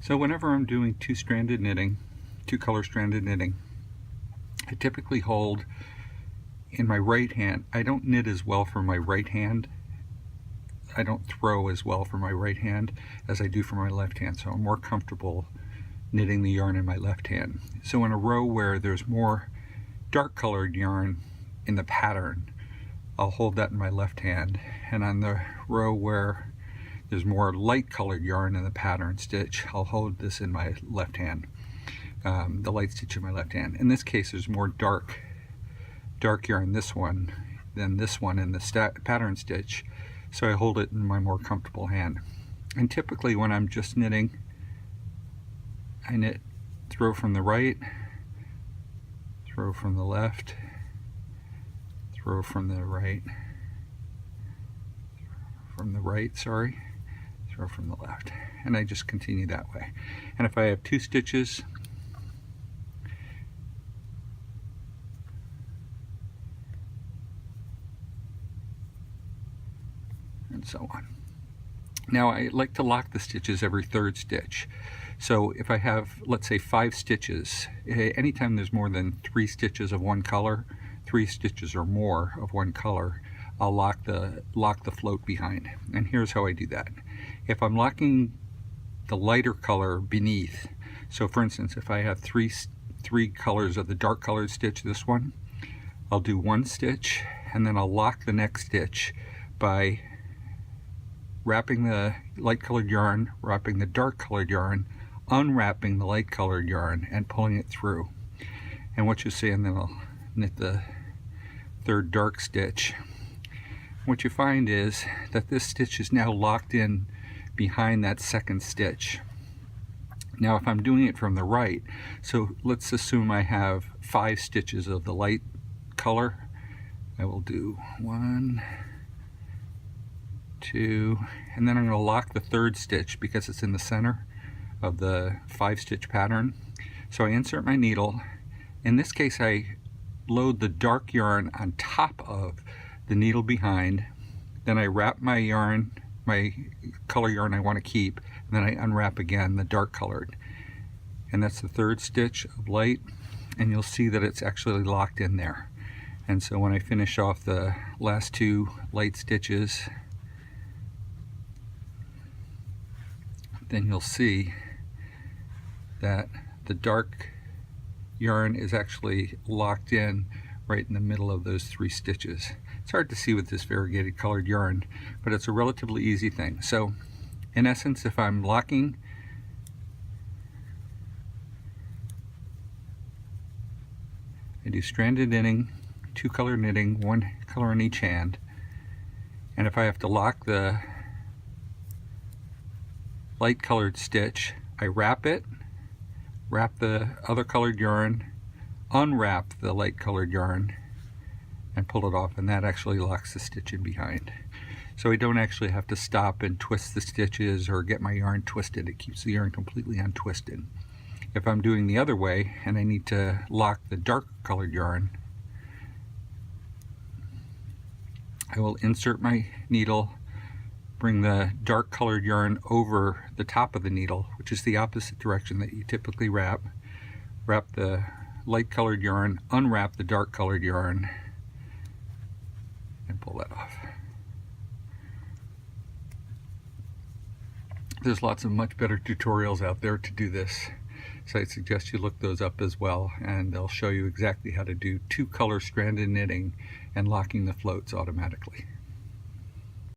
So whenever I'm doing two-stranded knitting, two-color stranded knitting, I typically hold in my right hand. I don't knit as well for my right hand. I don't throw as well for my right hand as I do for my left hand, so I'm more comfortable knitting the yarn in my left hand. So in a row where there's more dark colored yarn in the pattern, I'll hold that in my left hand, and on the row where there's more light colored yarn in the pattern stitch, I'll hold this in my left hand, the light stitch in my left hand. In this case, there's more dark yarn this one than this one in the pattern stitch, so I hold it in my more comfortable hand. And typically when I'm just knitting, I knit throw from the right, throw from the left, throw from the right, sorry, throw from the left, and I just continue that way. And if I have two stitches, and so on. Now I like to lock the stitches every third stitch. So if I have, let's say, 5 stitches, anytime there's more than 3 stitches of one color, 3 stitches or more of one color, I'll lock the float behind. And here's how I do that. If I'm locking the lighter color beneath, so for instance, if I have three colors of the dark colored stitch, this one, I'll do 1 stitch, and then I'll lock the next stitch by wrapping the light colored yarn, wrapping the dark colored yarn, unwrapping the light colored yarn, and pulling it through. And what you see, and then I'll knit the third dark stitch. What you find is that this stitch is now locked in behind that second stitch. Now if I'm doing it from the right, so let's assume I have 5 stitches of the light color, I will do 1, 2, and then I'm going to lock the third stitch because it's in the center of the 5-stitch pattern. So I insert my needle. In this case, I load the dark yarn on top of the needle behind, then I wrap my yarn, my color yarn I want to keep, and then I unwrap again the dark colored. And that's the third stitch of light, and you'll see that it's actually locked in there. And so when I finish off the last 2 light stitches, then you'll see that the dark yarn is actually locked in right in the middle of those 3 stitches. It's hard to see with this variegated colored yarn, but it's a relatively easy thing. So in essence, if I'm locking, I do stranded knitting, 2-color knitting, 1 color in each hand, and if I have to lock the light colored stitch, I wrap it, wrap the other colored yarn, unwrap the light colored yarn, and pull it off, and that actually locks the stitch in behind. So I don't actually have to stop and twist the stitches or get my yarn twisted. It keeps the yarn completely untwisted. If I'm doing the other way and I need to lock the dark colored yarn, I will insert my needle, bring the dark colored yarn over the top of the needle, which is the opposite direction that you typically wrap the light colored yarn, unwrap the dark colored yarn, and pull that off. There's lots of much better tutorials out there to do this, so I suggest you look those up as well, and they'll show you exactly how to do 2-color stranded knitting and locking the floats automatically.